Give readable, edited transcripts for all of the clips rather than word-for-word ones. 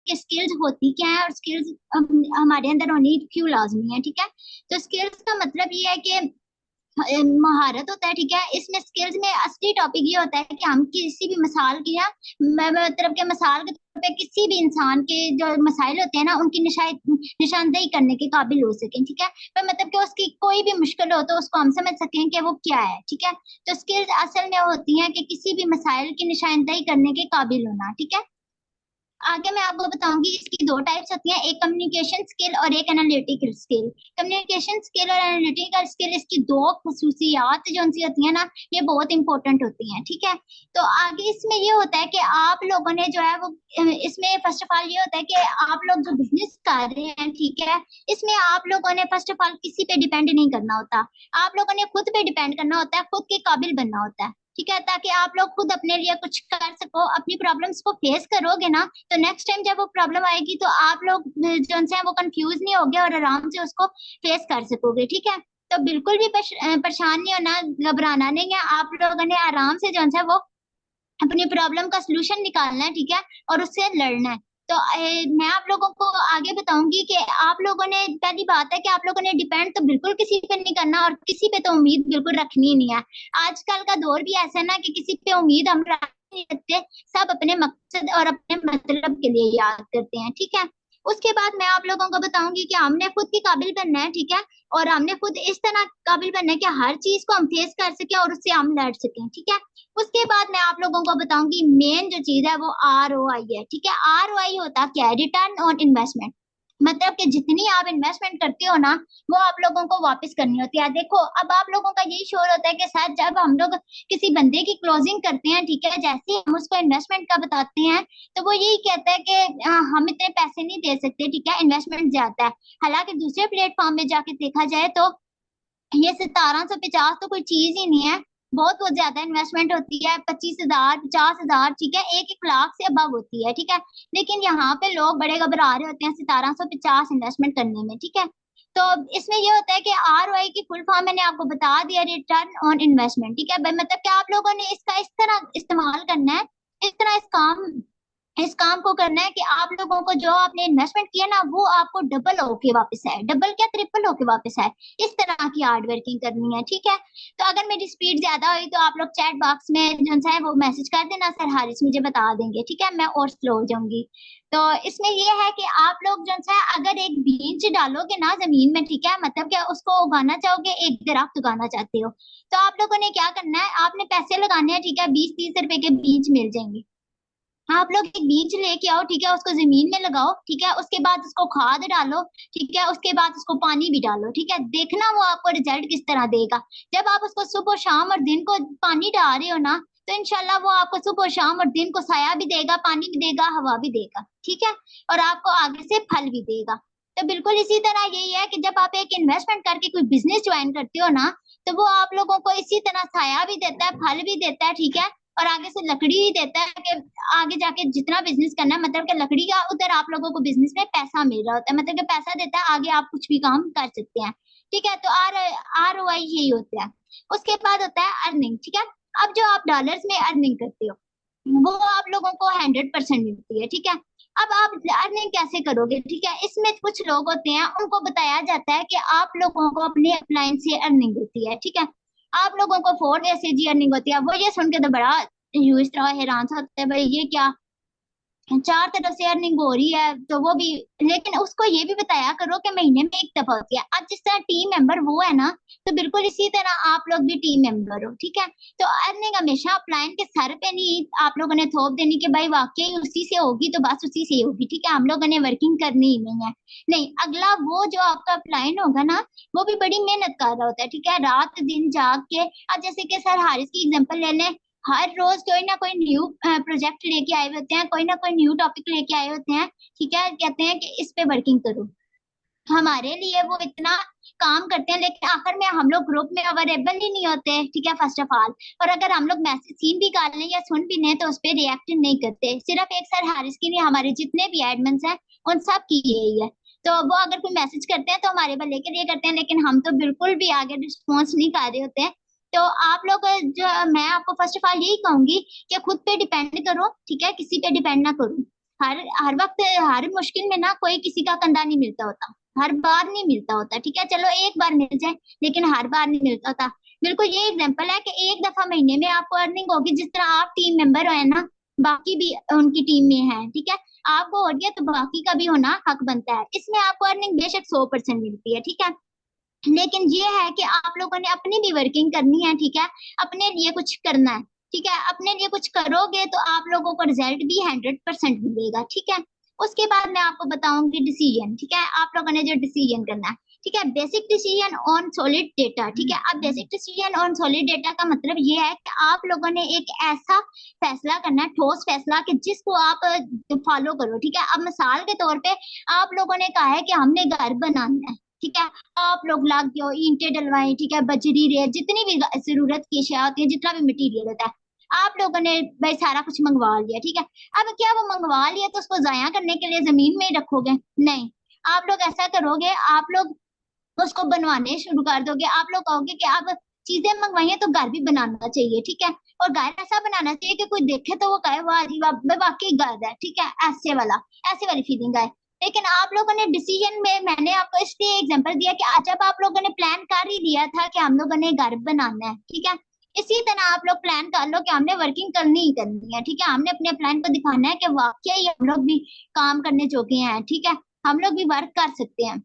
कि स्किल्स होती क्या है और स्किल्स हमारे अंदर होनी क्यों लाजमी है, ठीक है। तो स्किल्स का मतलब ये है कि महारत होता है, ठीक है। इसमें स्किल्स में असली टॉपिक ये होता है कि हम किसी भी मिसाल की या मतलब के मिसाल के तौर पे किसी भी इंसान के जो मसाइल होते हैं ना उनकी निशानदेही करने के काबिल हो सकें, ठीक है। पर मतलब कि उसकी कोई भी मुश्किल हो तो उसको हम समझ सकें कि वो क्या है, ठीक है। तो स्किल्स असल में होती हैं कि किसी भी मसाइल की निशानदेही करने के काबिल होना, ठीक है। आगे मैं आपको बताऊंगी इसकी दो टाइप्स होती हैं, एक कम्युनिकेशन स्किल और एक एनालिटिकल स्किल। कम्युनिकेशन स्किल और एनालिटिकल स्किल, इसकी दो खसूसियात जो उनकी होती है ना, ये बहुत इंपॉर्टेंट होती हैं, ठीक है। तो आगे इसमें ये होता है कि आप लोगों ने जो है वो इसमें फर्स्ट ऑफ ऑल ये होता है कि आप लोग जो बिजनेस कर रहे हैं, ठीक है, इसमें आप लोगों ने फर्स्ट ऑफ ऑल किसी पे डिपेंड नहीं करना होता। आप लोगों ने खुद पे डिपेंड करना होता है, खुद के काबिल बनना होता है, ठीक है, ताकि आप लोग खुद अपने लिए कुछ कर सको। अपनी प्रॉब्लम्स को फेस करोगे ना, तो नेक्स्ट टाइम जब वो प्रॉब्लम आएगी तो आप लोग जो है वो कंफ्यूज नहीं होगे और आराम से उसको फेस कर सकोगे, ठीक है। तो बिल्कुल भी परेशान नहीं होना, घबराना नहीं है। आप लोगों ने आराम से जो है वो अपनी प्रॉब्लम का सलूशन निकालना है, ठीक है, और उससे लड़ना है। तो मैं आप लोगों को आगे बताऊंगी कि आप लोगों ने, पहली बात है कि आप लोगों ने डिपेंड तो बिल्कुल किसी पे नहीं करना और किसी पे तो उम्मीद बिल्कुल रखनी ही नहीं है। आजकल का दौर भी ऐसा है ना कि किसी पे उम्मीद हम रख नहीं सकते। सब अपने मकसद और अपने मतलब के लिए याद करते हैं, ठीक है। उसके बाद मैं आप लोगों को बताऊंगी कि हमने खुद की काबिल बनना है, ठीक है, और हमने खुद इस तरह काबिल बनना है कि हर चीज को हम फेस कर सके और उससे हम लड़ सकें, ठीक है। उसके बाद मैं आप लोगों को बताऊंगी मेन जो चीज है वो ROI है, ठीक है। ROI होता क्या है? Return on investment. मतलब कि जितनी आप इन्वेस्टमेंट करते हो ना, वो आप लोगों को वापस करनी होती है। देखो, अब आप लोगों का यही शोर होता है कि सर जब हम लोग किसी बंदे की क्लोजिंग करते हैं, ठीक है, जैसे ही हम उसको इन्वेस्टमेंट का बताते हैं तो वो यही कहता है कि हम इतने पैसे नहीं दे सकते, ठीक है, इन्वेस्टमेंट ज्यादा है। हालांकि दूसरे प्लेटफॉर्म में जाके देखा जाए तो ये 1750 तो कोई चीज ही नहीं है। बहुत बहुत ज्यादा इन्वेस्टमेंट होती है, 25,000, 50,000, ठीक है, 1-1 लाख से अबव होती है, ठीक है। लेकिन यहाँ पे लोग बड़े घबरा रहे होते हैं 1750 इन्वेस्टमेंट करने में, ठीक है। तो इसमें ये होता है कि ROI की फुल फॉर्म मैंने आपको बता दिया, रिटर्न ऑन इन्वेस्टमेंट, ठीक है भाई। मतलब कि आप लोगों ने इसका इस तरह इस्तेमाल करना है, इस तरह इस काम को करना है कि आप लोगों को जो आपने इन्वेस्टमेंट किया ना वो आपको डबल होके वापस आए, डबल क्या ट्रिपल होके वापस आए। इस तरह की हार्ड वर्किंग करनी है, ठीक है। तो अगर मेरी स्पीड ज्यादा हुई तो आप लोग चैट बॉक्स में जो है वो मैसेज कर देना, सर हारिस मुझे बता देंगे, ठीक है, मैं और स्लो हो जाऊंगी। तो इसमें ये है कि आप लोग जो है अगर एक बीज डालोगे ना जमीन में, ठीक है, मतलब क्या उसको उगाना चाहोगे, एक दरख्त उगाना चाहते हो, तो आप लोगों ने क्या करना है, आपने पैसे लगाने हैं, ठीक है, 20-30 रुपए के बीज मिल जाएंगे। आप लोग एक बीज लेके आओ, ठीक है, उसको जमीन में लगाओ, ठीक है, उसके बाद उसको खाद डालो, ठीक है, उसके बाद उसको पानी भी डालो, ठीक है। देखना वो आपको रिजल्ट किस तरह देगा। जब आप उसको सुबह शाम और दिन को पानी डाल रहे हो ना, तो इंशाल्लाह वो आपको सुबह शाम और दिन को साया भी देगा, पानी भी देगा, हवा भी देगा, ठीक है, और आपको आगे से फल भी देगा। तो बिल्कुल इसी तरह यही है कि जब आप एक इन्वेस्टमेंट करके कोई बिजनेस ज्वाइन करते हो ना, तो वो आप लोगों को इसी तरह साया भी देता है, फल भी देता है, ठीक है, और आगे से लकड़ी ही देता है कि आगे जाके जितना बिजनेस करना है, मतलब कि लकड़ी का उधर आप लोगों को बिजनेस में पैसा मिल रहा होता है, मतलब कि पैसा देता है, आगे आप कुछ भी काम कर सकते हैं, ठीक है। तो ROI यही होता है। उसके बाद होता है अर्निंग, ठीक है। अब जो आप डॉलर्स में अर्निंग करते हो वो आप लोगों को 100% मिलती है, ठीक है। अब आप अर्निंग कैसे करोगे, ठीक है, इसमें कुछ लोग होते हैं उनको बताया जाता है कि आप लोगों को अपने अप्लायंस से अर्निंग होती है, ठीक है। आप लोगों को 4 वे से जी अर्निंग होती है। वो ये सुन के तो बड़ा यूज हैरान सा होता है, भाई ये क्या, 4 तरफ से अर्निंग हो रही है तो वो भी। लेकिन उसको ये भी बताया करो कि महीने में एक दफा होती है। अब जिस तरह टीम मेंबर वो है ना, तो बिल्कुल इसी तरह आप लोग भी टीम मेंबर हो, ठीक है। तो अर्निंग हमेशा अपलाइन के सर पे नहीं आप लोगों ने थोप देनी कि भाई वाकई उसी से होगी तो बस उसी से होगी, ठीक है, हम लोगों ने वर्किंग करनी ही नहीं है। नहीं, अगला वो जो आपका अपलाइन होगा ना, वो भी बड़ी मेहनत कर रहा होता है, ठीक है, रात दिन जाग के। अब जैसे कि सर हारिस की एग्जांपल ले लें, हर रोज कोई ना कोई न्यू प्रोजेक्ट लेके आए होते हैं, कोई ना कोई न्यू टॉपिक लेके आए होते हैं, ठीक है, कहते हैं कि इस पे वर्किंग करो। हमारे लिए वो इतना काम करते हैं, लेकिन आखिर में हम लोग ग्रुप में अवेलेबल ही नहीं होते, ठीक है, फर्स्ट ऑफ ऑल। और अगर हम लोग मैसेज सीन भी कर लें या सुन भी लें तो उस पर रिएक्ट नहीं करते। सिर्फ एक सर हारिस की नहीं, हमारे जितने भी एडमिन्स हैं उन सब की यही है। तो वो अगर कोई मैसेज करते हैं तो हमारे भले के लिए करते हैं, लेकिन हम तो बिल्कुल भी आगे रिस्पॉन्स नहीं कर रहे होते हैं। तो आप लोग जो, मैं आपको फर्स्ट ऑफ ऑल यही कहूंगी कि खुद पे डिपेंड करो, ठीक है, किसी पे डिपेंड ना करो। हर हर वक्त हर मुश्किल में ना कोई किसी का कंधा नहीं मिलता होता, हर बार नहीं मिलता होता, ठीक है। चलो एक बार मिल जाए, लेकिन हर बार नहीं मिलता होता। बिल्कुल ये एग्जांपल है कि एक दफा महीने में आपको अर्निंग होगी, जिस तरह आप टीम मेंबर है ना, बाकी भी उनकी टीम में है, ठीक है। आपको हो गया तो बाकी का भी होना हक बनता है। इसमें आपको अर्निंग बेशक 100% मिलती है, ठीक है। लेकिन ये है कि आप लोगों ने अपनी भी वर्किंग करनी है, ठीक है। अपने लिए कुछ करना है, ठीक है। अपने लिए कुछ करोगे तो आप लोगों को रिजल्ट भी 100% मिलेगा, ठीक है। उसके बाद मैं आपको बताऊंगी डिसीजन, ठीक है। आप लोगों ने जो डिसीजन करना है, ठीक है। Basic decision on solid data, ठीक है। अब basic decision on solid data का मतलब ये है कि आप लोगों ने एक ऐसा फैसला करना है, ठोस फैसला, कि जिसको आप फॉलो करो, ठीक है। अब मिसाल के तौर पे आप लोगों ने कहा है कि हमने घर बनाना है, ठीक है। आप लोग लाग गए हो, ईंटें डलवाई, ठीक है, बजरी, रेत, जितनी भी जरूरत की अशिया होती है, जितना भी मटेरियल होता है, आप लोगों ने भाई सारा कुछ मंगवा लिया, ठीक है। अब क्या वो मंगवा लिया तो उसको जाया करने के लिए जमीन में ही रखोगे? नहीं, आप लोग ऐसा करोगे, आप लोग उसको बनवाने शुरू कर दोगे। आप लोग कहोगे कि आप चीजें मंगवाई हैं तो घर भी बनाना चाहिए, ठीक है। और घर ऐसा बनाना चाहिए कि कोई देखे तो वो कहे वाह जी वाह, वाकई घर है, ठीक है। ऐसे वाली फीलिंग आए। लेकिन आप लोगों ने डिसीजन में, मैंने आपको इसलिए एग्जांपल दिया कि आज जब आप लोगों ने प्लान कर ही लिया था कि हम लोगों ने घर बनाना है, ठीक है। इसी तरह आप लोग प्लान कर लो कि हमने वर्किंग करनी ही करनी है, ठीक है। हमने अपने प्लान को दिखाना है कि वाकई हम लोग भी काम करने जोगे हैं, ठीक है। हम लोग भी वर्क कर सकते हैं।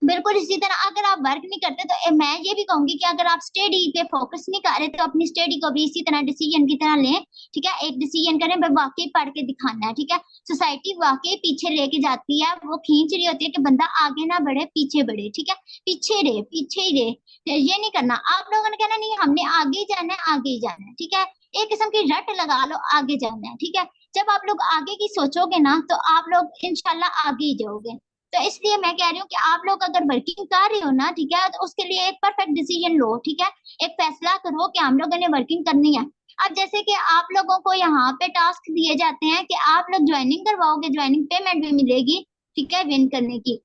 बिल्कुल इसी तरह अगर आप वर्क नहीं करते तो मैं ये भी कहूंगी कि अगर आप स्टडी पे फोकस नहीं कर रहे तो अपनी स्टडी को भी इसी तरह डिसीजन की तरह लें, ठीक है। एक डिसीजन करें, भाई वाकई पढ़ के दिखाना है, ठीक है। सोसाइटी वाकई पीछे लेके जाती है, वो खींच रही होती है कि बंदा आगे ना बढ़े, पीछे बढ़े, ठीक है। पीछे ही रहे, ये नहीं करना। आप लोगों ने कहना नहीं, हमने आगे ही जाना है, आगे ही जाना है, ठीक है। एक किस्म की रट लगा लो, आगे जाना है, ठीक है। जब आप लोग आगे की सोचोगे ना तो आप लोग इंशाल्लाह आगे ही जाओगे। तो इसलिए मैं कह रही हूँ कि आप लोग अगर वर्किंग कर रहे हो ना, ठीक है, तो उसके लिए एक परफेक्ट डिसीजन लो, ठीक है। एक फैसला करो कि हम लोगों ने वर्किंग करनी है। अब जैसे कि आप लोगों को यहाँ पे टास्क दिए जाते हैं कि आप लोग ज्वाइनिंग करवाओगे, ज्वाइनिंग पेमेंट भी मिलेगी, ठीक है, विन करने की।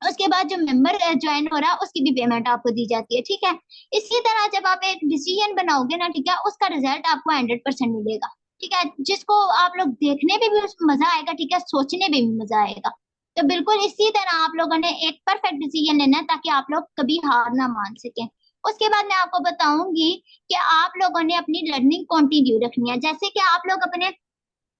उसके बाद जो मेंबर ज्वाइन हो रहा है उसकी भी पेमेंट आपको दी जाती है, ठीक है। इसी तरह जब आप एक डिसीजन बनाओगे ना, ठीक है, उसका रिजल्ट आपको 100% मिलेगा, ठीक है। जिसको आप लोग देखने में भी मजा आएगा, ठीक है, सोचने में भी मजा आएगा। तो बिल्कुल इसी तरह आप लोगों ने एक परफेक्ट डिसीजन लेना है ताकि आप लोग कभी हार ना मान सकें। उसके बाद मैं आपको बताऊंगी कि आप लोगों ने अपनी लर्निंग कंटिन्यू रखनी है। जैसे कि आप लोग अपने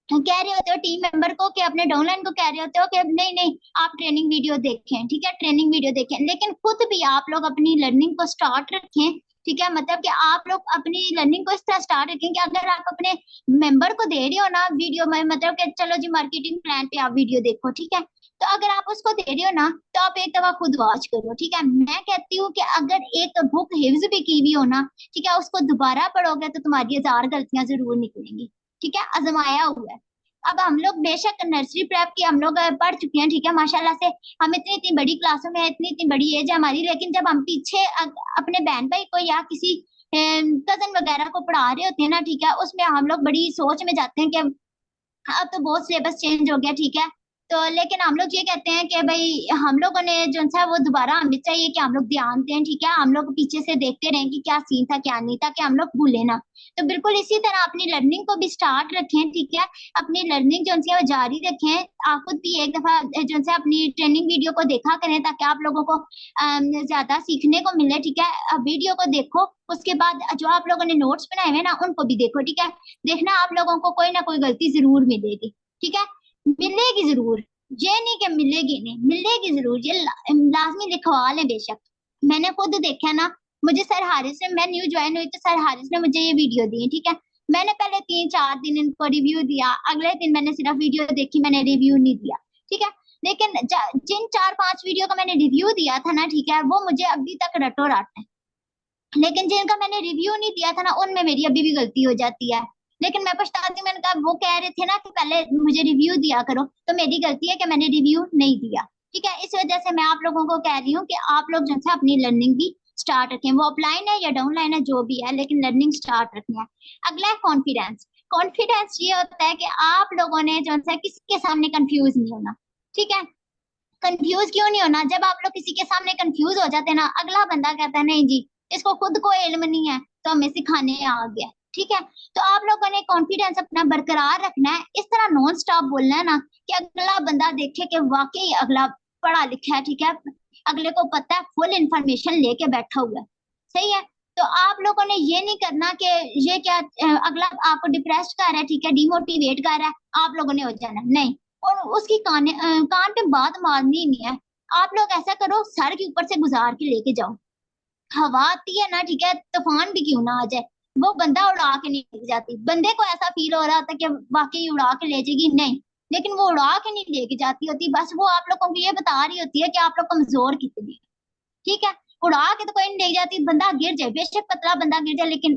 कह रहे होते हो टीम मेंबर को कि अपने डाउनलाइन को कह रहे होते हो कि नहीं नहीं आप ट्रेनिंग वीडियो देखें, ठीक है, ट्रेनिंग वीडियो देखें, लेकिन खुद भी आप लोग अपनी लर्निंग को स्टार्ट रखें, ठीक है। मतलब कि आप लोग अपनी लर्निंग को इस तरह स्टार्ट रखें कि अगर आप अपने मेंबर को दे रहे हो ना वीडियो में, मतलब कि चलो जी मार्केटिंग प्लान पे आप वीडियो देखो, ठीक है। तो अगर आप उसको दे रहे हो ना तो आप एक दफा खुद वॉच करो, ठीक है। मैं कहती हूँ कि अगर एक बुक हिफ्ज भी की हुई हो ना, ठीक है, उसको दोबारा पढ़ोगे तो तुम्हारी 1000 गलतियां जरूर निकलेंगी, ठीक है, आजमाया हुआ है। अब हम लोग बेशक नर्सरी प्रेप की हम लोग पढ़ चुके हैं, ठीक है, माशाल्लाह से। हम इतनी इतनी बड़ी क्लासों में, इतनी इतनी बड़ी एज है हमारी, लेकिन जब हम पीछे अपने बहन भाई को या किसी कजन वगैरह को पढ़ा रहे होते हैं ना, ठीक है, उसमें हम लोग बड़ी सोच में जाते हैं कि अब तो बहुत सिलेबस चेंज हो गया, ठीक है। तो लेकिन हम लोग ये कहते हैं कि भाई हम लोगों ने जो है वो दोबारा हमें चाहिए कि हम लोग ध्यान दें, ठीक है। हम लोग पीछे से देखते रहें कि क्या सीन था क्या नहीं था, कि हम लोग भूले ना। तो बिल्कुल इसी तरह अपनी लर्निंग को भी स्टार्ट रखें, ठीक है। अपनी लर्निंग जो है वो जारी रखें। आप खुद भी एक दफा जो है अपनी ट्रेनिंग वीडियो को देखा करें ताकि आप लोगों को ज्यादा सीखने को मिले, ठीक है। वीडियो को देखो, उसके बाद जो आप लोगों ने नोट्स बनाए हुए ना उनको भी देखो, ठीक है। देखना आप लोगों को कोई ना कोई गलती जरूर मिलेगी, ठीक है, मिलेगी जरूर। ये नहीं कि मिलेगी नहीं, मिलेगी जरूर, ये लाजमी लिखवा लें बेशक। मैंने खुद देखा ना, मुझे सर हारिस ने, मैं न्यू ज्वाइन हुई तो सर हारिस ने मुझे ये वीडियो दी, ठीक है। मैंने पहले 3-4 दिन इनको रिव्यू दिया, अगले दिन मैंने सिर्फ वीडियो देखी, मैंने रिव्यू नहीं दिया, ठीक है। लेकिन जिन 4-5 वीडियो का मैंने रिव्यू दिया था ना, ठीक है, वो मुझे अभी तक रटो रट है। लेकिन जिनका मैंने रिव्यू नहीं दिया था ना उनमें मेरी अभी भी गलती हो जाती है। लेकिन मैं पछताती हूँ, मैंने कहा वो कह रहे थे ना कि पहले मुझे रिव्यू दिया करो, तो मेरी गलती है कि मैंने रिव्यू नहीं दिया, ठीक है। इस वजह से मैं आप लोगों को कह रही हूँ कि आप लोग जो है अपनी लर्निंग भी स्टार्ट रखें, वो ऑफलाइन है या डाउनलाइन है जो भी है, लेकिन लर्निंग स्टार्ट रखनी है। अगला है कॉन्फिडेंस। कॉन्फिडेंस ये होता है कि आप लोगों ने जो है किसी के सामने कंफ्यूज नहीं होना, ठीक है। कंफ्यूज क्यों नहीं होना? जब आप लोग किसी के सामने कंफ्यूज हो जाते हैं ना, अगला बंदा कहता है नहीं जी इसको खुद को इल्म नहीं है तो हमें सिखाने आ गया, ठीक है। तो आप लोगों ने कॉन्फिडेंस अपना बरकरार रखना है, इस तरह नॉन स्टॉप बोलना है ना कि अगला बंदा देखे कि वाकई अगला पढ़ा लिखा है, ठीक है, अगले को पता है, फुल इंफॉर्मेशन लेके बैठा हुआ है। सही है। तो आप लोगों ने ये नहीं करना कि ये क्या अगला आपको डिप्रेस कर रहा है, ठीक है, डिमोटिवेट कर रहा है, आप लोगों ने हो जाना नहीं, और उसकी कान पे बात मारनी नहीं है। आप लोग ऐसा करो, सर के ऊपर से गुजार के लेके जाओ। हवा आती है ना, ठीक है, तूफान भी क्यों ना आ जाए, वो बंदा उड़ा के नहीं लेके जाती। बंदे को ऐसा फील हो रहा होता है कि वाकई उड़ा के ले जाएगी, नहीं, लेकिन वो उड़ा के नहीं लेके जाती होती, बस वो आप लोगों को ये बता रही होती है कि आप लोग कमजोर कितने हैं। ठीक है। उड़ा के तो कोई नहीं लेके जाती, बंदा गिर जाए, बेशक पतला बंदा गिर जाए, लेकिन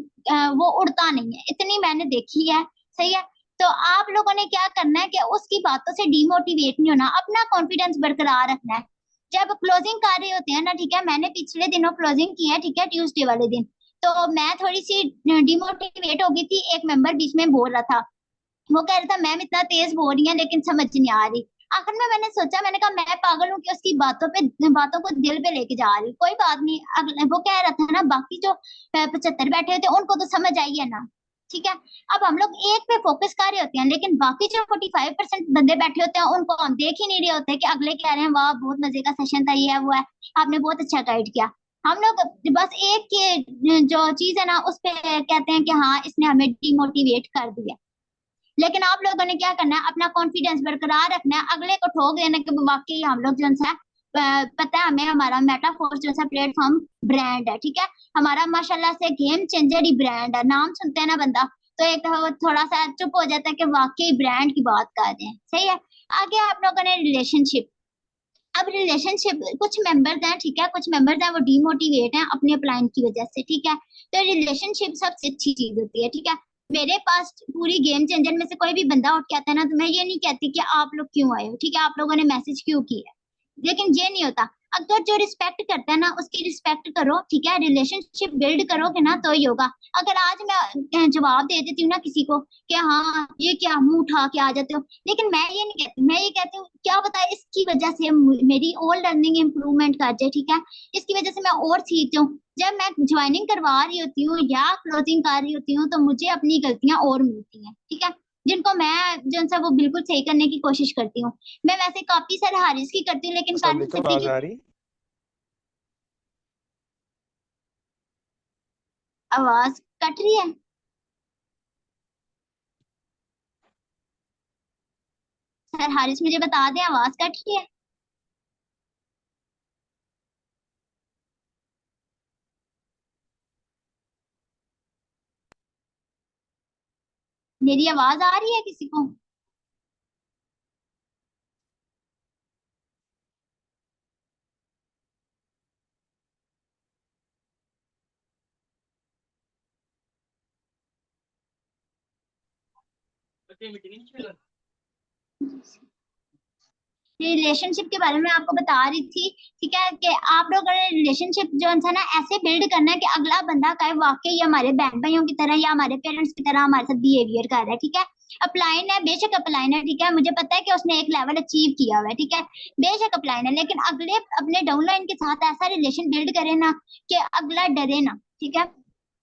वो उड़ता नहीं है, इतनी मैंने देखी है। सही है। तो आप लोगों ने क्या करना है कि उसकी बातों से डिमोटिवेट नहीं होना, अपना कॉन्फिडेंस बरकरार रखना है। जब क्लोजिंग कर रहे होते हैं ना, ठीक है, मैंने पिछले दिनों क्लोजिंग की है, ठीक है, ट्यूसडे वाले दिन, तो मैं थोड़ी सी डिमोटिवेट हो गई थी। एक मेंबर बीच में बोल रहा था, वो कह रहा था मैम इतना तेज बोल रही है लेकिन समझ नहीं आ रही। आखिर में मैंने सोचा, मैंने कहा मैं पागल हूँ कि उसकी बातों को दिल पे लेके जा रही हूँ, कोई बात नहीं। वो कह रहा था ना, बाकी जो 75 बैठे हुए थे उनको तो समझ आई है ना। ठीक है। अब हम लोग एक पे फोकस कर रहे होते हैं, लेकिन बाकी जो 45% बंदे बैठे होते हैं उनको हम देख ही नहीं रहे होते कि अगले कह रहे हैं वाह बहुत मजे का सेशन था, ये है वो है, आपने बहुत अच्छा गाइड किया। हम लोग बस एक के जो चीज है ना उस पे कहते हैं कि हाँ इसने हमें डिमोटिवेट कर दिया। लेकिन आप लोगों ने क्या करना है, अपना कॉन्फिडेंस बरकरार रखना है, अगले को ठोक देना कि वाकई हम लोग जो है पता है हमें, हमारा मेटाफोर्स जो है प्लेटफॉर्म ब्रांड है, ठीक है, हमारा माशाल्लाह से गेम चेंजर ही ब्रांड है। नाम सुनते हैं ना बंदा तो एक थोड़ा सा चुप हो जाता है कि वाकई ब्रांड की बात कर रहे हैं। सही है। आगे आप लोगों ने रिलेशनशिप। अब रिलेशनशिप, कुछ मेंबर्स हैं, ठीक है, कुछ मेंबर्स हैं वो डिमोटिवेट हैं अपने अप्लाइन की वजह से, ठीक है। तो रिलेशनशिप सबसे अच्छी चीज होती है, ठीक है। मेरे पास पूरी गेम चेंजर में से कोई भी बंदा उठ के आता है ना, तो मैं ये नहीं कहती कि आप लोग क्यों आए हो, ठीक है, आप लोगों ने मैसेज क्यों किया, लेकिन ये नहीं होता। अगर जो रिस्पेक्ट करता है ना उसकी रिस्पेक्ट करो, ठीक है, रिलेशनशिप बिल्ड करोगे ना तो ही होगा। अगर आज मैं जवाब दे देती हूँ ना किसी को कि हाँ ये क्या मुंह उठा के आ जाते हो, लेकिन मैं ये नहीं कहती, मैं ये कहती हूँ क्या पता है इसकी वजह से मेरी और लर्निंग इंप्रूवमेंट कर जाए, ठीक है, इसकी वजह से मैं और सीखती हूँ। जब मैं ज्वाइनिंग करवा रही होती हूँ या क्लोजिंग कर रही होती हूँ तो मुझे अपनी गलतियां और मिलती हैं, ठीक है, जिनको मैं जो सा वो बिल्कुल सही करने की कोशिश करती हूँ। मैं वैसे काफी सारे हारिस की करती हूँ, लेकिन अस्सलाम काफी वालेकुम, सबकी आवाज आ रही? आवाज कट रही है। सर हारिस मुझे बता दें आवाज कट रही है। मेरी आवाज आ रही है किसी को। रिलेशनशिप के बारे में आपको बता रही थी, ठीक है, कि आप लोग रिलेशनशिप जो है ना ऐसे बिल्ड करना है कि अगला बंदा कहे वाकई हमारे बहन भाइयों की तरह या हमारे पेरेंट्स की तरह हमारे साथ बिहेवियर कर रहा है, ठीक है। अपलाइन है, बेशक अपलाइन है, ठीक है, मुझे पता है कि उसने एक लेवल अचीव किया हुआ है, ठीक है, बेशक अपलाइन है, लेकिन अगले अपने डाउनलाइन के साथ ऐसा रिलेशन बिल्ड करे ना कि अगला डरे ना, ठीक है।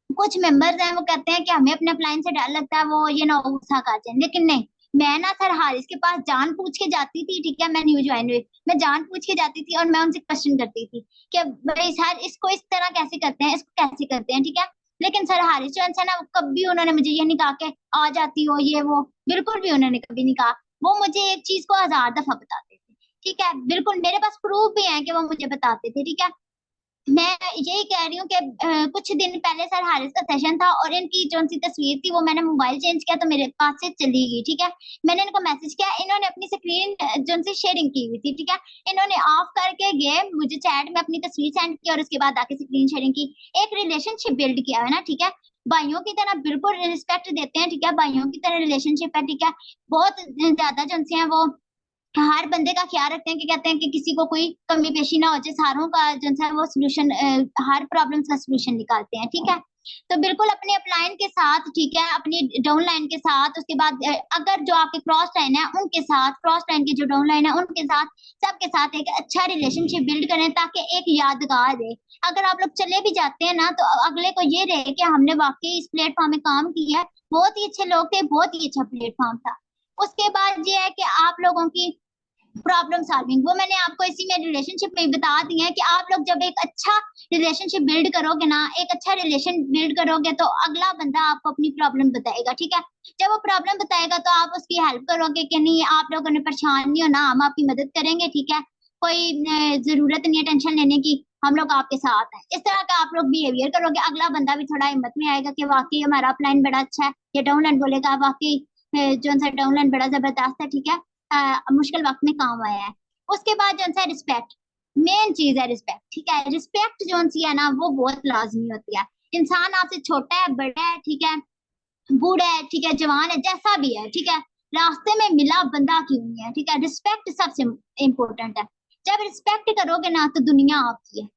कुछ मेंबर्स हैं वो कहते हैं कि हमें अपने अपलाइन से डर लगता है वो ये ना गुस्सा कर जाए, लेकिन नहीं। मैं ना सर हारिस के पास जान पूछ के जाती थी, ठीक है, मैं न्यू ज्वाइन हुई, मैं जान पूछ के जाती थी और मैं उनसे क्वेश्चन करती थी कि भाई सर इसको इस तरह कैसे करते हैं, इसको कैसे करते हैं, ठीक है। लेकिन सर हारिस जो है ना कभी उन्होंने मुझे ये नहीं कहा कि आ जाती हो ये वो, बिल्कुल भी उन्होंने कभी नहीं कहा। वो मुझे एक चीज को 1000 दफा बताते थे, ठीक है, बिल्कुल मेरे पास प्रूफ भी है कि वो मुझे बताते थे, ठीक है। मैं यही कह रही हूँ कि कुछ दिन पहले सर हारिस का सेशन था और इनकी जो सी तस्वीर थी वो मैंने मोबाइल चेंज किया तो मेरे पास से चली गई, ठीक है। मैंने इनको मैसेज किया, इन्होंने अपनी स्क्रीन जो सी शेयरिंग की हुई थी, ठीक है, इन्होंने ऑफ करके गए, मुझे चैट में अपनी तस्वीर सेंड की और उसके बाद आके स्क्रीन शेयरिंग की। एक रिलेशनशिप बिल्ड किया है ना, ठीक है, भाइयों की तरह बिल्कुल रिस्पेक्ट देते हैं, ठीक है, भाइयों की तरह रिलेशनशिप है, ठीक है। बहुत ज्यादा जो है वो हर बंदे का ख्याल रखते हैं कि कहते हैं कि किसी को कोई कमी पेशी ना हो जाए, सारों का जो है वो सोल्यूशन, हर प्रॉब्लम का सोल्यूशन निकालते हैं, ठीक है। तो बिल्कुल अपने अपलाइन के साथ, ठीक है, अपनी डाउन लाइन के साथ, उसके बाद अगर जो आपके क्रॉस लाइन है उनके साथ, क्रॉस लाइन के जो डाउन लाइन है उनके साथ, सबके साथ एक अच्छा रिलेशनशिप बिल्ड करें ताकि एक यादगार रहे। अगर आप लोग चले भी जाते हैं ना तो अगले को ये रहे कि हमने वाकई इस प्लेटफॉर्म में काम किया है, बहुत ही अच्छे लोग थे, बहुत ही अच्छा प्लेटफॉर्म था। उसके बाद ये है कि आप लोगों की प्रॉब्लम सॉल्विंग, वो मैंने आपको इसी में रिलेशनशिप में बता दिया है कि आप लोग जब एक अच्छा रिलेशनशिप बिल्ड करोगे ना, एक अच्छा रिलेशन बिल्ड करोगे तो अगला बंदा आपको अपनी प्रॉब्लम बताएगा, ठीक है। जब वो प्रॉब्लम बताएगा तो आप उसकी हेल्प करोगे कि नहीं आप लोगों ने परेशान नहीं होना, हम आपकी मदद करेंगे, ठीक है, कोई जरूरत नहीं है टेंशन लेने की, हम लोग आपके साथ हैं। इस तरह का आप लोग बिहेवियर करोगे, अगला बंदा भी थोड़ा हिम्मत में आएगा कि वाकई हमारा अपलाइन बड़ा अच्छा है, या डाउनलाइन बोलेगा वाकई जो सा डाउनलाइन बड़ा जबरदस्त है, ठीक है, मुश्किल वक्त में काम आया है। उसके बाद जो है रिस्पेक्ट, मेन चीज है रिस्पेक्ट, ठीक है। रिस्पेक्ट जो सी है ना वो बहुत लाजमी होती है। इंसान आपसे छोटा है, बड़ा है, ठीक है, बूढ़ा है, ठीक है, जवान है, जैसा भी है, ठीक है, रास्ते में मिला बंदा क्यों नहीं है, ठीक है, रिस्पेक्ट सबसे इम्पोर्टेंट है। जब रिस्पेक्ट करोगे ना तो दुनिया आपकी है।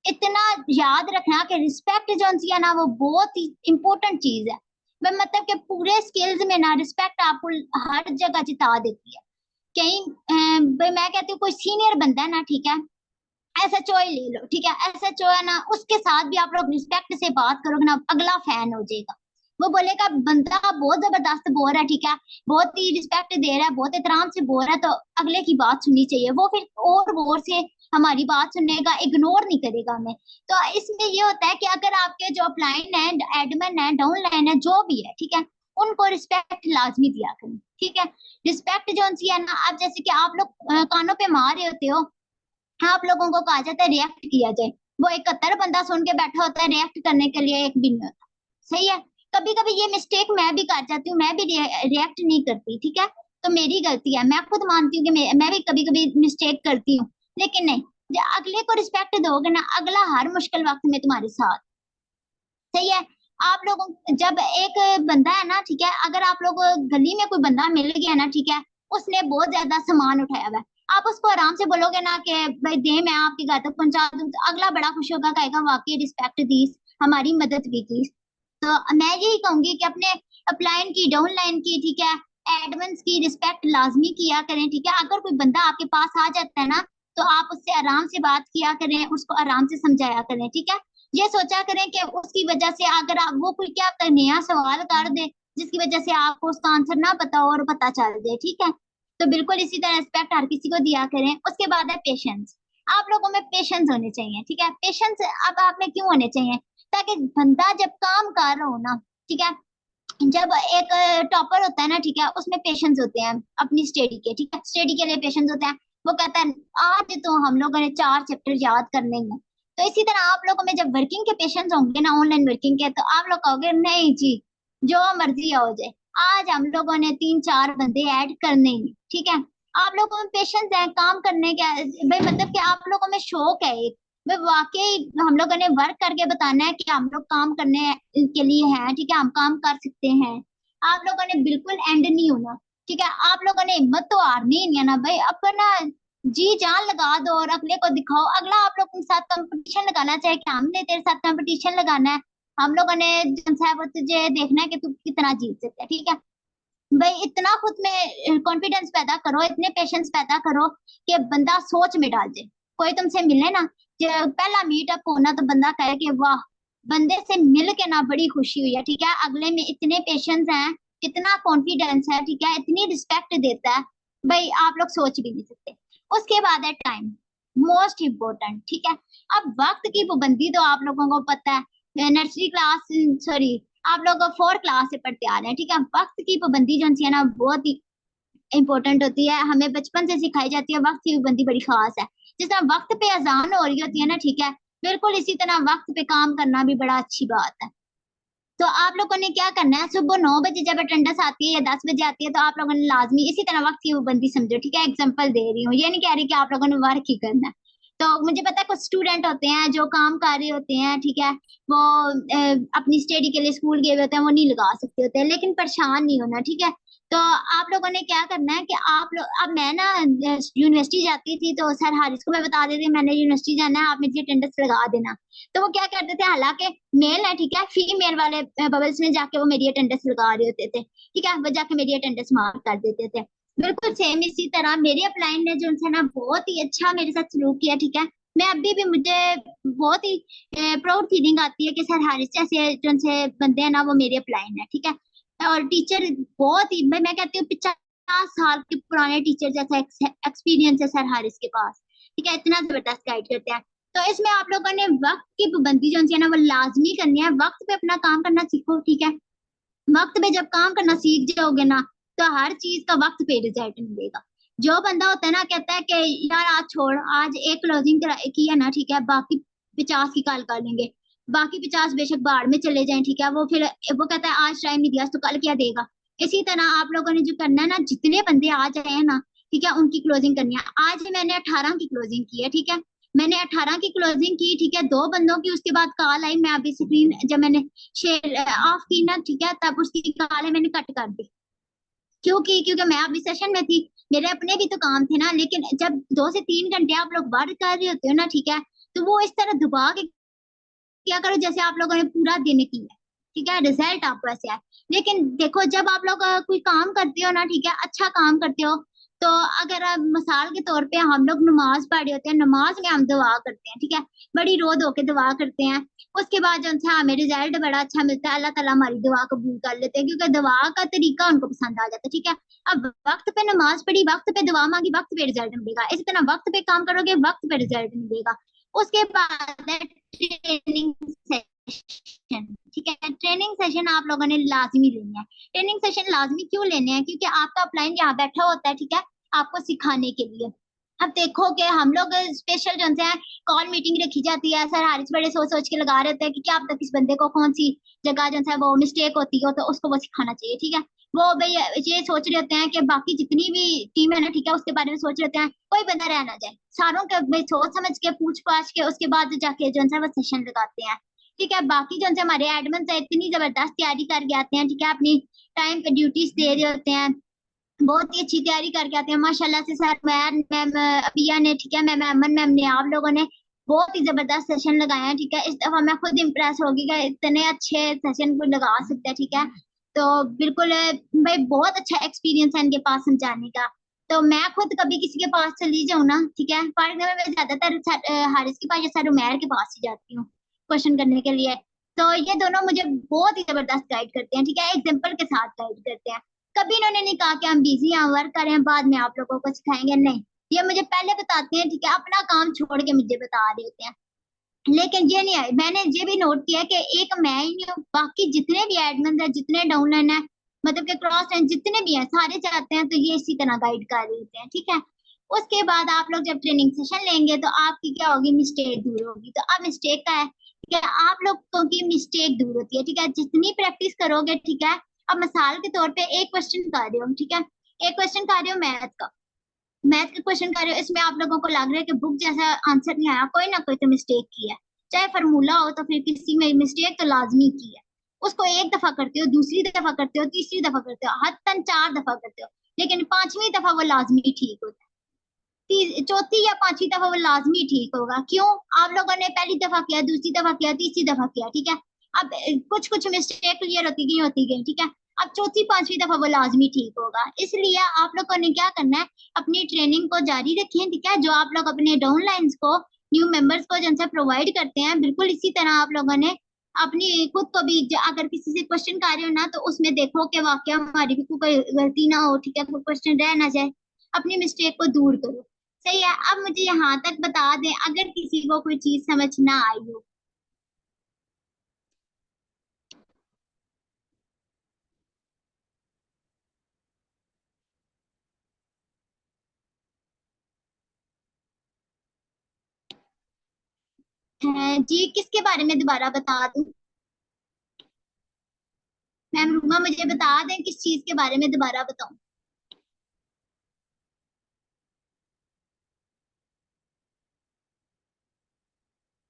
इतना याद रखना कि रिस्पेक्ट जो है ना वो बहुत ही इंपॉर्टेंट चीज है। वह मतलब कि पूरे स्किल्स में ना रिस्पेक्ट आपको हर जगह जिता देती है। कहीं भाई मैं कहती हूँ कोई सीनियर बंदा है ना, ठीक है, एसएचओ ही ले लो, ठीक है, एसएचओ है ना, उसके साथ भी आप लोग रिस्पेक्ट से बात करोगे ना, अगला फैन हो जाएगा। वो बोलेगा बंदा बहुत जबरदस्त बोल रहा है, ठीक है, बहुत ही रिस्पेक्ट दे रहा है, बहुत एहतराम से बोल रहा है, तो अगले की बात सुननी चाहिए। वो फिर और गौर से हमारी बात सुनेगा, इग्नोर नहीं करेगा हमें। तो इसमें ये होता है कि अगर आपके जो अपलाइन है, एडमिन है, डाउन लाइन है, जो भी है, ठीक है, उनको रिस्पेक्ट लाजमी दिया करें, ठीक है। रिस्पेक्ट जो है ना, आप जैसे कि आप लोग कानों पे मार रहे होते हो, आप लोगों को कहा जाता है रिएक्ट किया जाए, वो 71 बंदा सुन के बैठा होता है, रिएक्ट करने के लिए एक भी नहीं होता, सही है। कभी कभी ये मिस्टेक मैं भी कर जाती हूँ, मैं भी रिएक्ट नहीं करती, ठीक है, तो मेरी गलती है, मैं खुद मानती हूँ कि मैं भी कभी कभी मिस्टेक करती हूँ, लेकिन नहीं, जब अगले को रिस्पेक्ट दोगे ना, अगला हर मुश्किल वक्त में तुम्हारे साथ, सही है। आप लोगों जब एक बंदा है ना, ठीक है, अगर आप लोग गली में कोई बंदा मिल गया ना, ठीक है, उसने बहुत ज्यादा सामान उठाया हुआ है, आप उसको आराम से बोलोगे ना कि भाई दे मैं आपके घर तक पहुंचा दूं, तो अगला बड़ा खुश होगा, कहेगा वाकई रिस्पेक्ट दी, हमारी मदद भी की। तो मैं यही कहूंगी कि अपने अपलाइन की, डाउन लाइन की, ठीक है, एडमिन्स की रिस्पेक्ट लाजमी किया करें, ठीक है। अगर कोई बंदा आपके पास आ जाता है ना तो आप उससे आराम से बात किया करें, उसको आराम से समझाया करें, ठीक है। ये सोचा करें कि उसकी वजह से अगर आप वो कोई क्या नया सवाल कर दे जिसकी वजह से आपको उसका आंसर ना पता हो और पता चल दे, ठीक है। तो बिल्कुल इसी तरह रिस्पेक्ट हर किसी को दिया करें। उसके बाद है पेशेंस, आप लोगों में पेशेंस होने चाहिए, ठीक है। पेशेंस अब आप में क्यों होने चाहिए, ताकि बंदा जब काम कर रहा हो ना, ठीक है, जब एक टॉपर होता है ना, ठीक है, उसमें पेशेंस होते हैं अपनी स्टडी के, ठीक है, स्टडी के लिए पेशेंस होते हैं। वो कहता है आज तो हम लोगों ने 4 चैप्टर याद करने हैं। तो इसी तरह आप लोगों में जब वर्किंग के पेशेंस होंगे ना, ऑनलाइन वर्किंग के, तो आप लोग कहोगे नहीं जी जो मर्जी हो जाए, आज हम लोगों ने 3-4 बंदे ऐड करने ही, ठीक है। आप लोगों में पेशेंस है काम करने का, भाई मतलब कि आप लोगों में शौक है एक, मैं वाकई हम लोगों ने वर्क करके बताना है कि हम लोग काम करने के लिए हैं, ठीक है, हम काम कर सकते हैं। आप लोगों ने बिल्कुल एंड नहीं होना, ठीक है, आप लोगों ने हिम्मत तो हारनी ही नहीं है ना भाई, अपना जी जान लगा दो और अगले को दिखाओ। अगला आप लोग के साथ कंपटीशन लगाना चाहे कि हमने तेरे साथ कंपटीशन लगाना है, हम लोगों ने जो है वो तुझे देखना है कि तू कितना जीत सकता है, ठीक है। भाई इतना खुद में कॉन्फिडेंस पैदा करो, इतने पेशेंस पैदा करो कि बंदा सोच में डाल जाए। कोई तुमसे मिले ना, पहला मीटअप होना तो बंदा कहे कि वाह बंदे से मिल के ना बड़ी खुशी हुई है, ठीक है, अगले में इतने पेशेंस हैं, इतना कॉन्फिडेंस है, ठीक है, इतनी रिस्पेक्ट देता है, भाई आप लोग सोच भी नहीं सकते। उसके बाद है टाइम, मोस्ट इम्पोर्टेंट, ठीक है। अब वक्त की पाबंदी तो आप लोगों को पता है, नर्सरी क्लास, सॉरी आप लोग 4 क्लास से पढ़ते आ रहे हैं, ठीक है। वक्त की पाबंदी जो है ना बहुत ही इंपॉर्टेंट होती है, हमें बचपन से सिखाई जाती है, वक्त की पाबंदी बड़ी खास है। जिस तरह वक्त पे अजान हो रही होती है ना, ठीक है, बिल्कुल इसी तरह वक्त पे काम करना भी बड़ा अच्छी बात है। तो आप लोगों ने क्या करना है, सुबह 9 बजे जब अटेंडेंस आती है या 10 बजे आती है, तो आप लोगों ने लाजमी इसी तरह वक्त की पाबंदी समझो, ठीक है। एग्जाम्पल दे रही हूँ, ये नहीं कह रही कि आप लोगों ने वर्क ही करना है, तो मुझे पता है कुछ स्टूडेंट होते हैं जो काम कर रहे होते हैं, ठीक है, वो अपनी स्टडी के लिए स्कूल गए हुए होते हैं, वो नहीं लगा सकते होते हैं, लेकिन परेशान नहीं होना, ठीक है। तो आप लोगों ने क्या करना है कि आप लोग, अब मैं ना यूनिवर्सिटी जाती थी तो सर हारिस को मैं बता देती मैंने यूनिवर्सिटी जाना है, आप मेरी अटेंडेंस लगा देना। तो वो क्या करते थे, हालांकि मेल है, ठीक है, फीमेल वाले बबल्स में जाके वो मेरी अटेंडेंस लगा रहे होते थे, ठीक है, वो जाके मेरी अटेंडेंस मार्क कर देते थे। बिल्कुल सेम इसी तरह मेरी अपलाइन ने जो उनसे ना बहुत ही अच्छा मेरे साथ सलूक किया, ठीक है। मैं अभी भी, मुझे बहुत ही प्राउड फीलिंग आती है कि सर हारिस जैसे जो उनसे बंदे हैं ना वो मेरे अपलाइन है, ठीक है। और टीचर बहुत ही, मैं कहती हूँ 50 साल के पुराने टीचर जैसा एक्सपीरियंस है सर हारिस के पास, ठीक है, इतना जबरदस्त गाइड करते हैं। तो इसमें आप लोगों ने वक्त की पाबंदी जो है ना वो लाजमी करनी है, वक्त पे अपना काम करना सीखो, ठीक है। वक्त पे जब काम करना सीख जाओगे ना तो हर चीज का वक्त पे रिजल्ट मिलेगा। जो बंदा होता है ना कहता है कि यार आज छोड़, आज एक क्लोजिंग की है ना, ठीक है, बाकी 50 की कल कर लेंगे, बाकी 50 बेशक बाढ़ में चले जाएं, ठीक है, वो फिर वो कहता है आज टाइम नहीं दिया तो कल क्या देगा। इसी तरह आप लोगों ने जो करना है ना, जितने बंदे आ जाए हैं ना, ठीक है, उनकी क्लोजिंग करनी है। आज मैंने 18 की क्लोजिंग की है, ठीक है, मैंने 18 की क्लोजिंग की, ठीक है, दो बंदों की उसके बाद कॉल आई, मैं अभी स्क्रीन जब मैंने शेयर ऑफ की ना, ठीक है, तब उसकी कॉल है मैंने कट कर दी। क्योंकि मैं अभी सेशन में थी, मेरे अपने भी तो काम थे ना, लेकिन जब 2 से 3 घंटे आप लोग वर्क कर रहे होते हो ना, ठीक है, तो वो इस तरह दबा के क्या करो जैसे आप लोगों ने पूरा दिन किया है, ठीक है, रिजल्ट आपको ऐसे आए। लेकिन देखो जब आप लोग कोई काम करते हो ना, ठीक है, अच्छा काम करते हो, तो अगर मिसाल के तौर पे हम लोग नमाज पढ़े होते हैं, नमाज में हम दुआ करते हैं, ठीक है, बड़ी रो धो के दुआ करते हैं, उसके बाद जो है हमें रिजल्ट बड़ा अच्छा मिलता है, अल्लाह ताला हमारी दुआ कबूल कर लेते हैं, क्योंकि दुआ का तरीका उनको पसंद आ जाता है, ठीक है। अब वक्त पे नमाज पढ़ी, वक्त पे दुआ मांगी, वक्त पे रिजल्ट मिलेगा, इसी तरह वक्त पे काम करोगे वक्त पे रिजल्ट मिलेगा। उसके बाद है ट्रेनिंग सेशन, ठीक है, ट्रेनिंग सेशन आप लोगों ने लाजमी लेना है। ट्रेनिंग सेशन लाजमी क्यों लेने हैं, क्योंकि आपका अपलाइन यहाँ बैठा होता है, ठीक है, आपको सिखाने के लिए। अब देखो कि हम लोग स्पेशल जो है कॉल मीटिंग रखी जाती है, सर हारिस बड़े सोच सोच के लगा रहे होते हैं कि क्या अब तक इस बंदे को कौन सी जगह जो है वो मिस्टेक होती हो तो उसको वो सिखाना चाहिए, ठीक है। वो भाई ये सोच रहे होते हैं कि बाकी जितनी भी टीम है ना, ठीक है, उसके बारे में सोच रहे होते हैं कोई बंदा रह ना जाए, सारों के भाई सोच समझ के पूछ पाछ के उसके बाद जाके जो है वो सेशन लगाते हैं, ठीक है। बाकी जो है हमारे एडमन है इतनी जबरदस्त तैयारी करके आते हैं, ठीक है, अपनी टाइम पे ड्यूटीज दे रहे होते हैं, बहुत ही अच्छी तैयारी करके आते हैं माशाल्लाह से। सर मैम मैम अबिया ने, ठीक है, मैम अमन मैम ने, आप लोगों ने बहुत ही जबरदस्त सेशन लगाए हैं, ठीक है, इस दफा मैं खुद इम्प्रेस होगी कि इतने अच्छे सेशन को लगा सकते हैं, ठीक है। तो बिल्कुल भाई बहुत अच्छा एक्सपीरियंस है इनके पास समझाने का। तो मैं खुद कभी किसी के पास चली जाऊँ ना, ठीक है, पढ़ने में मैं ज्यादातर हारिस के पास या सर उमैर के पास ही जाती हूँ क्वेश्चन करने के लिए। तो ये दोनों मुझे बहुत ही जबरदस्त गाइड करते हैं, ठीक है, एग्जाम्पल के साथ गाइड करते हैं। कभी इन्होंने नहीं कहा कि हम बिजी हैं वर्क कर रहे हैं बाद में आप लोगों को सिखाएंगे, नहीं, ये मुझे पहले बताते हैं, ठीक है, अपना काम छोड़ के मुझे बता रहे होते हैं। लेकिन ये नहीं है, मैंने ये भी नोट किया कि एक मैं ही नहीं हूँ, बाकी जितने भी एडमिन है, जितने डाउनलाइन है, मतलब के क्रॉस लाइन जितने भी हैं सारे चाहते हैं, तो ये इसी तरह गाइड कर रहे होते हैं, ठीक है। उसके बाद आप लोग जब ट्रेनिंग सेशन लेंगे तो आपकी क्या होगी, मिस्टेक दूर होगी। तो अब मिस्टेक का है, ठीक है, आप लोगों की मिस्टेक दूर होती है, ठीक है, जितनी प्रैक्टिस करोगे, ठीक है। अब मिसाल के तौर पे एक क्वेश्चन कर रहे हो, ठीक है, एक क्वेश्चन कर रहे हो मैथ का, मैथ का क्वेश्चन कर रहे हो, इसमें आप लोगों को लग रहा है कि बुक जैसा आंसर नहीं आया, कोई ना कोई तो मिस्टेक की है, चाहे फार्मूला हो तो फिर किसी में मिस्टेक तो लाजमी की है। उसको एक दफा करते हो, दूसरी दफा करते हो, तीसरी दफा करते हो, हद 4 दफा करते हो, लेकिन 5वीं दफा वो लाजमी ठीक होता है। चौथी या 5वीं दफा वो लाजमी ठीक होगा। क्यों? आप लोगों ने पहली दफा किया, दूसरी दफा किया, तीसरी दफा किया, ठीक है। अब कुछ कुछ मिस्टेक क्लियर होती गई, ठीक है। अब चौथी 5वीं दफा वो लाजमी ठीक होगा। इसलिए आप लोगों ने क्या करना है, अपनी ट्रेनिंग को जारी रखें, ठीक है, जो आप लोग अपने डाउनलाइंस को, न्यू मेंबर्स को जिनसे प्रोवाइड करते हैं, बिल्कुल इसी तरह आप लोगों ने अपनी खुद को भी अगर किसी से क्वेश्चन कर रहे हो ना तो उसमें देखो कि वाकई हमारी भी कोई गलती ना हो, ठीक है, कोई क्वेश्चन रह ना जाए, अपनी मिस्टेक को दूर करो। सही है। अब मुझे यहाँ तक बता दें अगर किसी को कोई चीज समझ ना आई हो। जी किसके बारे में दोबारा बता दूं? मैम रूमा मुझे बता दें किस चीज के बारे में दोबारा बताऊं?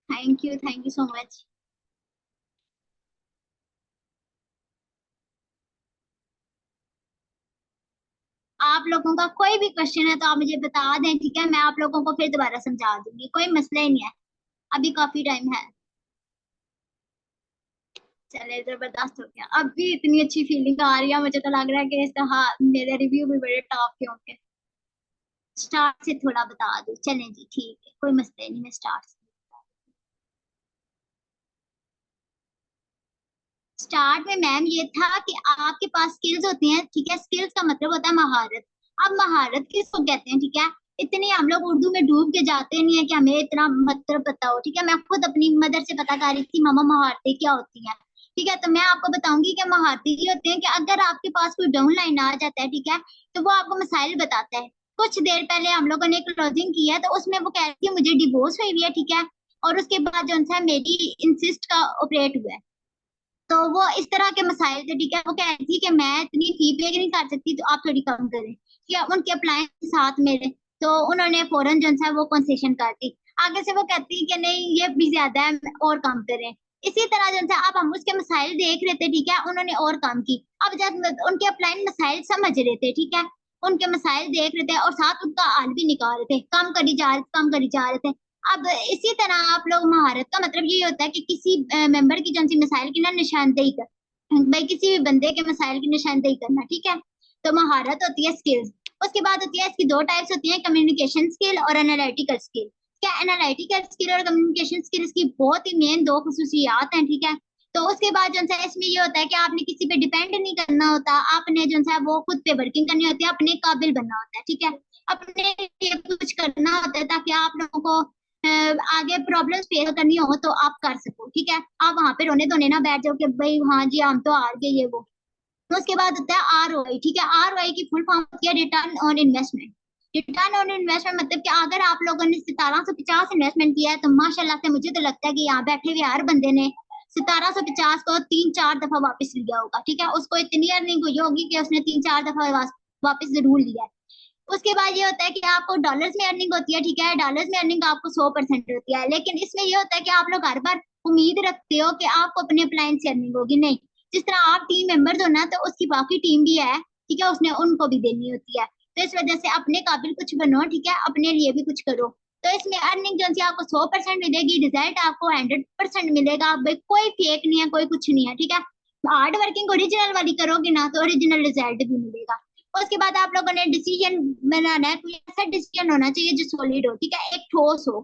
Thank you so much. आप लोगों का कोई भी क्वेश्चन है तो आप मुझे बता दें, ठीक है, मैं आप लोगों को फिर दोबारा समझा दूंगी, कोई मसला ही नहीं है। अभी काफी टाइम है। चले, जबरदस्त हो गया, अब भी इतनी अच्छी फीलिंग आ रही है, मुझे तो लग रहा है कि इसका, हाँ, मेरे रिव्यू भी बड़े टॉप के होंगे। स्टार्ट से थोड़ा बता दो, चलें जी, ठीक है, कोई मसला नहीं, मैं स्टार्ट से। स्टार्ट में मैम ये था कि आपके पास स्किल्स होती हैं, ठीक है, स्किल्स का मतलब होता है महारत। अब महारत किसको कहते हैं, ठीक है। इतनी हम लोग उर्दू में डूब के जाते नहीं है कि हमें इतना मतलब पता हो, ठीक है। मैं खुद अपनी मदर से पता कर रही थी, मामा महारतें क्या होती हैं, ठीक है। तो मैं आपको बताऊंगी कि महारतें ये होती हैं कि अगर आपके पास कोई डाउन लाइन आ जाता है, ठीक है, तो वो आपको मसाइल बताता है। कुछ देर पहले हम लोगों ने क्लोजिंग की है, तो उसमें वो कह रही थी मुझे डिवोर्स हुई हुई है, ठीक है, और उसके बाद जो है मेरी इंसिस्ट का ऑपरेट हुआ है। तो वो इस तरह के मसाइल थे, ठीक है। वो कह रही थी कि मैं इतनी फी पे नहीं कर सकती, तो आप थोड़ी कम करें, ठीक है। उनके अप्लायंस के साथ मेरे, तो उन्होंने फौरन जो है वो कंसेशन कर दी। आगे से वो कहती कि नहीं ये भी ज्यादा है और कम करें। इसी तरह जो है अब हम उसके मसाइल देख रहे थे, ठीक है, उन्होंने और कम की। अब जब उनके अप्लायंस मसाइल समझ रहे थे, ठीक है, उनके मसाइल देख रहे थे और साथ उनका हल भी निकाल रहे थे, कम करी जा रहे थे। अब इसी तरह आप लोग, महारत का मतलब ये होता है कि किसी मेंबर की जो सी मिसाइल की ना निशानदेही कर, भाई किसी भी बंदे के मिसाइल की निशानदेही करना, ठीक है। तो महारत होती है स्किल्स। उसके बाद होती है, इसकी दो टाइप्स होती है, कम्युनिकेशन स्किल और एनालिटिकल स्किल। क्या एनालिटिकल स्किल और कम्युनिकेशन स्किल की बहुत ही मेन दो खसूसियात हैं, ठीक है। तो उसके बाद जो है इसमें ये होता है कि आपने किसी पे डिपेंड नहीं करना होता, आपने जो है वो खुद पे वर्किंग करनी होती है, अपने काबिल बनना होता है, ठीक है। अपने लिए कुछ करना होता है ताकि आप लोगों को आगे प्रॉब्लम्स फेस करनी हो तो आप कर सको, ठीक है। आप वहां पे रोने धोने ना बैठ जाओ कि भाई हाँ जी हम तो हार गए ये वो। तो उसके बाद होता है ROI, ठीक है। ROI की फुल फॉर्म होती है return on investment. Return on investment मतलब कि अगर आप लोगों ने 1750 इन्वेस्टमेंट किया है, तो माशाल्लाह से मुझे तो लगता है कि यहाँ बैठे हुए हर बंदे ने 1750 को 3-4 दफा वापस लिया होगा, ठीक है। उसको इतनी अर्निंग हुई होगी कि उसने 3-4 दफा वापस जरूर लिया है। उसके बाद ये होता है कि आपको डॉलर्स में अर्निंग होती है, ठीक है। डॉलर्स में अर्निंग आपको 100% होती है, लेकिन इसमें ये होता है कि आप लोग हर बार उम्मीद रखते हो कि आपको अपने अप्लायंस से अर्निंग होगी, नहीं। जिस तरह आप टीम मेंबर्स हो ना, तो उसकी बाकी टीम भी है, ठीक है, उसने उनको भी देनी होती है। तो इस वजह से अपने काबिल कुछ बनो, ठीक है, अपने लिए भी कुछ करो। तो इसमें अर्निंग जो है आपको 100% मिलेगी, रिजल्ट आपको 100% मिलेगा, भाई कोई फेक नहीं है, कोई कुछ नहीं है, ठीक है। हार्ड वर्किंग ओरिजिनल वाली करोगे ना, तो ओरिजिनल रिजल्ट भी मिलेगा। उसके बाद आप लोगों ने डिसीजन बनाना है, कोई ऐसा डिसीजन होना चाहिए जो सॉलिड हो, ठीक है, एक ठोस हो।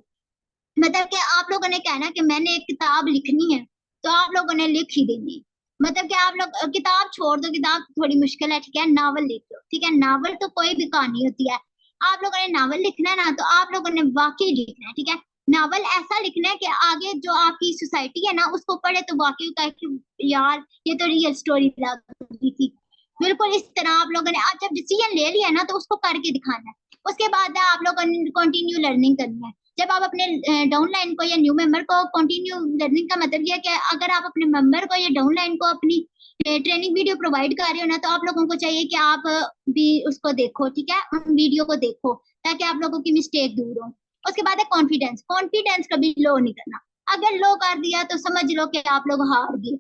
मतलब कि आप लोगों ने कहना कि मैंने एक किताब लिखनी है, तो आप लोगों ने लिख ही देनी है। मतलब कि आप लोग किताब छोड़ दो, किताब थोड़ी मुश्किल है, ठीक है, नावल लिख लो, ठीक है। नावल तो कोई भी कहानी होती है। आप लोगों ने नावल लिखना है ना, तो आप लोगों ने वाकई लिखना है, ठीक है। नावल ऐसा लिखना है कि आगे जो आपकी सोसाइटी है ना उसको पढ़े तो वाकई कहे कि यार ये तो रियल स्टोरी लग रही थी। बिल्कुल इस तरह आप लोगों ने आज जब डिसीजन ले लिया ना, तो उसको करके दिखाना है। उसके बाद है आप लोगों ने कंटिन्यू लर्निंग करनी है। जब आप अपने डाउनलाइन को या न्यू मेंबर को कंटिन्यू लर्निंग का मतलब ये है कि अगर आप अपने मेंबर को या डाउनलाइन को अपनी ट्रेनिंग वीडियो प्रोवाइड कर रहे हो ना, तो आप लोगों को चाहिए कि आप भी उसको देखो, ठीक है, उन वीडियो को देखो, ताकि आप लोगों की मिस्टेक दूर हो। उसके बाद है कॉन्फिडेंस। कॉन्फिडेंस कभी लो नहीं करना। अगर लो कर दिया तो समझ लो कि आप लोग हार गए।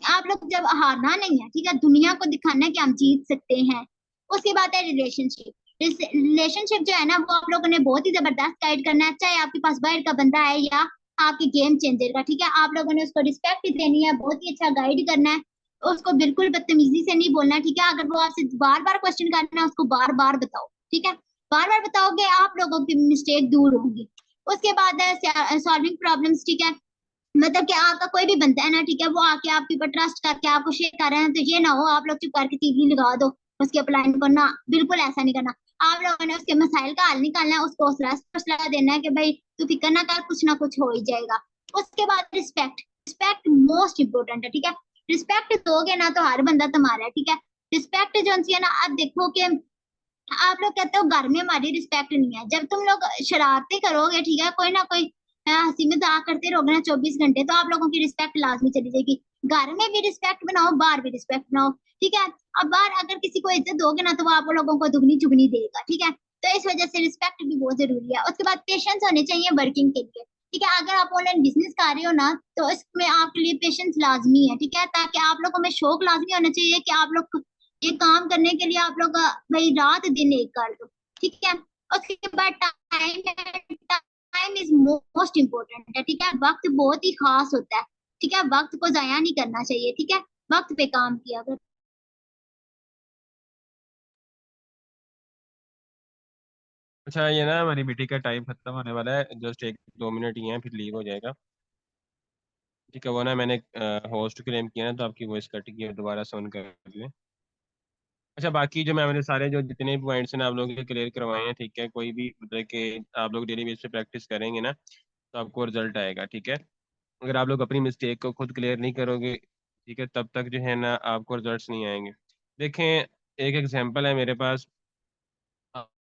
आप लोग जब हारना नहीं है, ठीक है, दुनिया को दिखाना है कि हम जीत सकते हैं। उसके बाद है रिलेशनशिप। रिलेशनशिप जो है ना, वो आप लोगों ने बहुत ही जबरदस्त गाइड करना है, चाहे आपके पास बाहर का बंदा है या आपके गेम चेंजर का, ठीक है। आप लोगों ने उसको रिस्पेक्ट देनी है, बहुत ही अच्छा गाइड करना है। उसको बिल्कुल बदतमीजी से नहीं बोलना, ठीक है। अगर वो आपसे बार बार क्वेश्चन करना है, उसको बार बार बताओ, ठीक है। बार बार बताओगे आप लोगों की मिस्टेक दूर होगी। उसके बाद है सॉल्विंग प्रॉब्लम्स, ठीक है। मतलब कि आपका कोई भी बनता है ना, ठीक है, वो आके आपके ऊपर ट्रस्ट करके आपको शेयर कर रहे हैं, तो ये ना हो आप लोग चुप करके टीवी लगा दो उसके अप्लाइन को ना, बिल्कुल ऐसा नहीं करना। आप लोगों ने उसके मसाइल का हल निकालना है, उसको हौसला देना है कि भाई तू फिक्र ना कुछ हो ही जाएगा। उसके बाद रिस्पेक्ट। रिस्पेक्ट मोस्ट इंपोर्टेंट है, ठीक है। रिस्पेक्ट दोगे ना तो हर बंदा तुम्हारा है, ठीक है। रिस्पेक्ट जो है ना, आप देखो कि आप लोग कहते हो घर में हमारी रिस्पेक्ट नहीं है, जब तुम लोग शरारती करोगे, ठीक है, कोई ना कोई हंसी मजाक करते रहोगे ना 24 घंटे, तो आप लोगों की रिस्पेक्ट लाजमी चली जाएगी। घर में भी रिस्पेक्ट बनाओ, बाहर भी रिस्पेक्ट बनाओ, ठीक है। अब बाहर अगर किसी को इज्जत दोगे ना, तो वो आप लोगों को दुगनी चुगनी देगा, ठीक है। तो इस वजह से रिस्पेक्ट भी बहुत जरूरी है। उसके बाद पेशेंस होने चाहिए वर्किंग के लिए। ठीक है। अगर आप ऑनलाइन बिजनेस कर रहे हो ना, तो इसमें आपके लिए पेशेंस लाजमी है, ठीक है, ताकि आप लोगों में शौक लाजमी होना चाहिए कि आप लोग ये काम करने के लिए आप लोग भाई रात दिन एक कर दो, ठीक है। उसके बाद time, time is most important है, ठीक है। वक्त बहुत ही खास होता है, ठीक है, वक्त को जाया नहीं करना चाहिए, ठीक है। वक्त पे काम किया करो। अच्छा, ये ना हमारी मीटिंग का टाइम खत्म होने वाला है, जस्ट 1-2 मिनट ही हैं, फिर लीव हो जाएगा। ठीक है, वो ना मैंने होस्ट क्लेम किया ना, तो आपकी वॉइस कट गई है, दोबारा से ऑन कर लें। अच्छा, बाकी जो मैंने सारे जो जितने भी पॉइंट्स हैं ना आप लोगों के क्लियर करवाए हैं, ठीक है। कोई भी मतलब कि आप लोग डेली बेस पे प्रैक्टिस करेंगे ना, तो आपको रिजल्ट आएगा, ठीक है। अगर आप लोग अपनी मिस्टेक को खुद क्लियर नहीं करोगे, ठीक है, तब तक जो है ना आपको रिजल्ट्स नहीं आएंगे। देखें, एक एग्जांपल है मेरे पास।